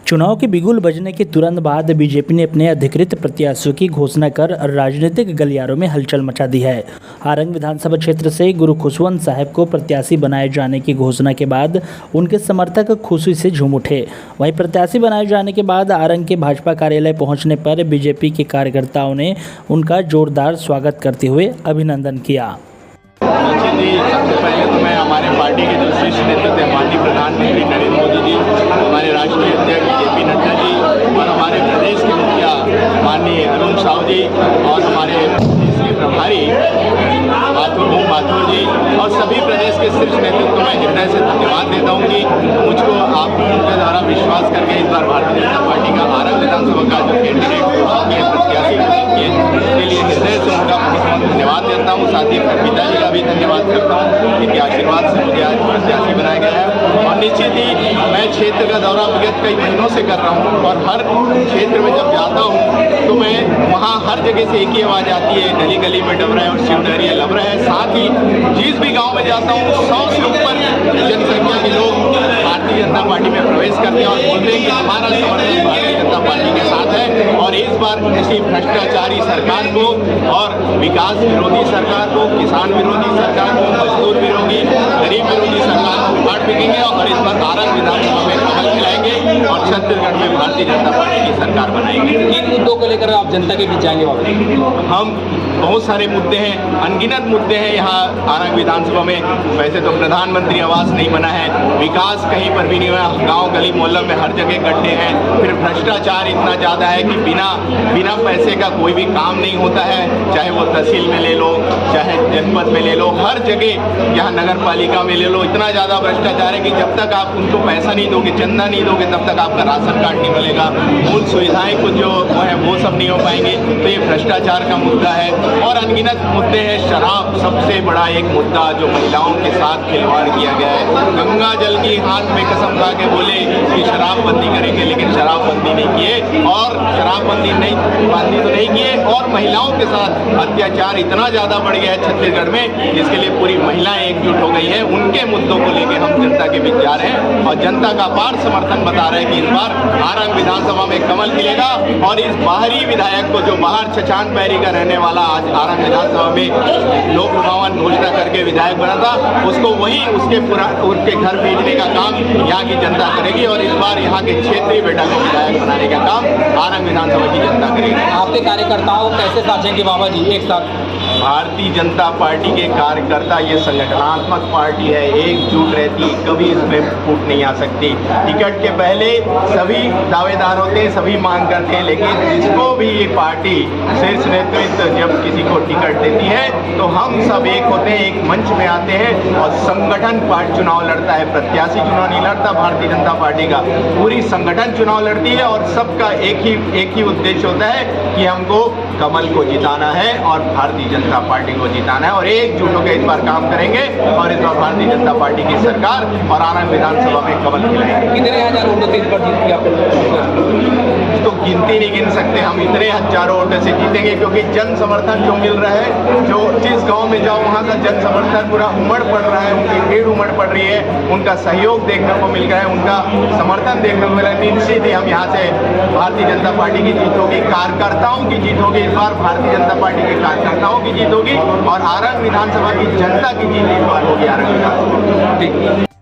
चुनाव के बिगुल बजने के तुरंत बाद बीजेपी ने अपने अधिकृत प्रत्याशियों की घोषणा कर राजनीतिक गलियारों में हलचल मचा दी है। आरंग विधानसभा क्षेत्र से गुरु खुशवंत साहब को प्रत्याशी बनाए जाने की घोषणा के बाद उनके समर्थक खुशी से झूम उठे। वहीं प्रत्याशी बनाए जाने के बाद आरंग के भाजपा कार्यालय पहुंचने पर बीजेपी के कार्यकर्ताओं ने उनका जोरदार स्वागत करते हुए अभिनंदन किया। सबसे पहले तो मैं हमारे पार्टी के जो शीर्ष नेतृत्व है माननीय प्रधानमंत्री नरेंद्र मोदी जी, हमारे राष्ट्रीय अध्यक्ष जेपी नड्डा जी और हमारे प्रदेश के मुखिया माननीय अरुण साहू जी और हमारे प्रदेश के प्रभारी माथुर जी और सभी प्रदेश के शीर्ष नेतृत्व में हृदय से धन्यवाद देता हूँ कि मुझको आप लोगों के द्वारा विश्वास करके इस बार भारतीय जनता पार्टी का आरंग विधानसभा का जो कैंडिडेट प्रत्याशी किए उसके लिए हृदय से उनका बहुत धन्यवाद देता हूँ। साथ ही अपने पिताजी का भी धन्यवाद करता हूँ, इनके आशीर्वाद से मुझे आज प्रत्याशी बनाया गया है। और निश्चित ही मैं क्षेत्र का दौरा विगत कई महीनों से कर रहा हूँ और हर क्षेत्र में जब जाता हूँ तो मैं वहाँ हर जगह से एक ही आवाज़ आती है, गली गली में डब रहा है और शिवडहरिया लब रहा है। साथ ही जिस भी गाँव में जाता हूँ 100 से ऊपर जनसंख्या के लोग भारतीय जनता पार्टी में प्रवेश करते हैं और बोलते हैं कि हमारा समर्थन भारतीय जनता पार्टी के साथ है। और इस बार ऐसी भ्रष्टाचारी सरकार को और विकास विरोधी सरकार को, किसान विरोधी सरकार को, मजदूर विरोधी, गरीब विरोधी सरकार को उखाड़ फेंकेंगे और इस बार आरंग विधानसभा में कमल खिलाएंगे और छत्तीसगढ़ में भारतीय जनता पार्टी की सरकार बनाएंगे। किन मुद्दों को लेकर आप जनता के बीच जाएंगे? हम बहुत सारे मुद्दे हैं, अनगिनत मुद्दे हैं यहाँ आरंग विधानसभा में। वैसे तो प्रधानमंत्री आवास नहीं बना है, विकास कहीं पर भी नहीं हुआ, गांव गली मोहल्लों में हर जगह गड्ढे हैं, फिर भ्रष्टाचार इतना ज़्यादा है कि बिना पैसे का कोई भी काम नहीं होता है, चाहे वो तहसील में ले लो, चाहे जनपद में ले लो, हर जगह यहाँ नगर पालिका में ले लो। इतना ज़्यादा भ्रष्टाचार है कि जब तक आप उनको पैसा नहीं दोगे, चंदा नहीं दोगे, तब तक आपका राशन कार्ड नहीं मिलेगा, मूल सुविधाएँ कुछ जो है वो सब नहीं हो पाएंगे। तो ये भ्रष्टाचार का मुद्दा है। और अनगिनत मुद्दे हैं। शराब सबसे बड़ा एक मुद्दा जो महिलाओं के साथ खिलवाड़ किया गया है। गंगा जल की हाथ में कसम खा के बोले कि शराबबंदी करेंगे, लेकिन शराबबंदी नहीं किए और शराबबंदी तो नहीं किए और महिलाओं के साथ अत्याचार इतना ज़्यादा बढ़ गया है छत्तीसगढ़ में, जिसके लिए पूरी महिलाएं एकजुट हो गई हैं। उनके मुद्दों को लेकर हम जनता के बीच जा रहे हैं और जनता का अपार समर्थन बता रहे हैं कि इस बार आरंग विधानसभा में कमल खिलेगा। और इस बाहरी विधायक को जो बाहर छछान पैरी का रहने वाला आज आरंग विधानसभा में लोक लुभावन घोषणा करके विधायक बना था, उसको वही उसके घर भेजने का काम यहाँ की जनता करेगी और इस बार यहाँ के क्षेत्रीय बेटा को विधायक बनाने का काम आरंग विधानसभा की जनता करेगी। आपके कार्यकर्ताओं को कैसे साझेंगे बाबा जी एक साथ? भारतीय जनता पार्टी के कार्यकर्ता ये संगठनात्मक पार्टी है, एकजुट रहती है, कभी इसमें फूट नहीं आ सकती। टिकट के पहले सभी दावेदार होते हैं, सभी मांग करते हैं, लेकिन जिसको भी ये पार्टी शीर्ष नेतृत्व जब किसी को टिकट देती है तो हम सब एक होते हैं, एक मंच में आते हैं और संगठन पार्टी चुनाव लड़ता है। प्रत्याशी चुनाव नहीं लड़ता भारतीय जनता पार्टी का, पूरी संगठन चुनाव लड़ती है और सबका एक ही उद्देश्य होता है कि हमको कमल को जिताना है और भारतीय जनता पार्टी को जिताना है और एकजुट होकर इस बार काम करेंगे और इस बार भारतीय जनता पार्टी की सरकार और आरंग विधानसभा में कमल खिलाएंगे। कितने हजार वोटों से इस बार जीत गया? तो गिनती नहीं गिन सकते हम, इतने हजारों वोटों से जीतेंगे क्योंकि जन समर्थन जो मिल रहा है, जो जिस गांव में जाओ वहां का जन समर्थन पूरा उमड़ पड़ रहा है, उनकी भीड़ उमड़ पड़ रही है, उनका सहयोग देखने को मिल रहा है, उनका समर्थन देखने को मिल रहा है। निश्चित ही हम यहाँ से भारतीय जनता पार्टी की जीत होगी, कार्यकर्ताओं की जीत होगी। इस बार भारतीय जनता पार्टी के कार्यकर्ताओं की जीत होगी और आरंग विधानसभा की जनता की जीत इस बार होगी आरंग विधानसभा।